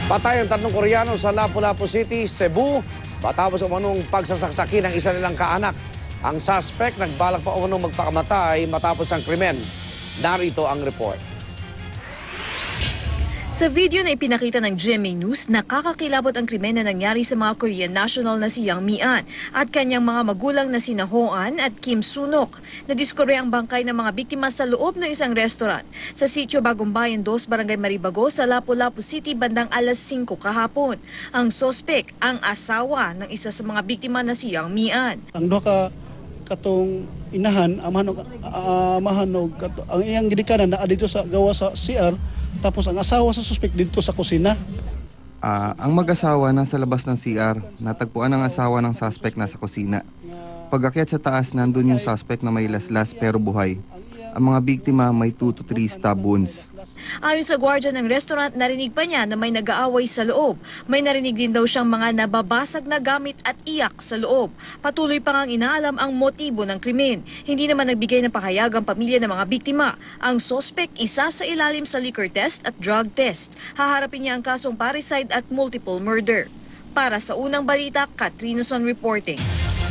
Patay ang 3 Koreano sa Lapu-Lapu City, Cebu, matapos umanong pagsasaksaki ng isa nilang kaanak. Ang suspect nagbalak pa umanong magpakamatay matapos ang krimen. Narito ang report. Sa video na ipinakita ng GMA News, nakakakilabot ang krimen na nangyari sa mga Korean national na si Yang Mi-an at kanyang mga magulang na sina Ho-an at Kim Sunok. Nadiskubre ang bangkay ng mga biktima sa loob ng isang restaurant sa sitio Bagumbayan 2, Barangay Maribago sa Lapu-Lapu City bandang alas 5 kahapon. Ang sospek ang asawa ng isa sa mga biktima na si Yang Mi-an. Ang duha katong inahan amahanog ang iyang gidikanan na dito sa gawa sa CR. Tapos ang asawa sa suspect dito sa kusina. Ang mag-asawa nasa labas ng CR, natagpuan ang asawa ng suspect nasa kusina. Pag-akyat sa taas, nandun yung suspect na may laslas pero buhay. Ang mga biktima may 2 to 3 stab wounds. Ayon sa gwardiya ng restaurant, narinig pa niya na may nag-aaway sa loob. May narinig din daw siyang mga nababasag na gamit at iyak sa loob. Patuloy pa ngang inaalam ang motibo ng krimen. Hindi naman nagbigay ng pahayag ang pamilya ng mga biktima. Ang suspect isa sa ilalim sa liquor test at drug test. Haharapin niya ang kasong parricide at multiple murder. Para sa unang balita, Katrina Son reporting.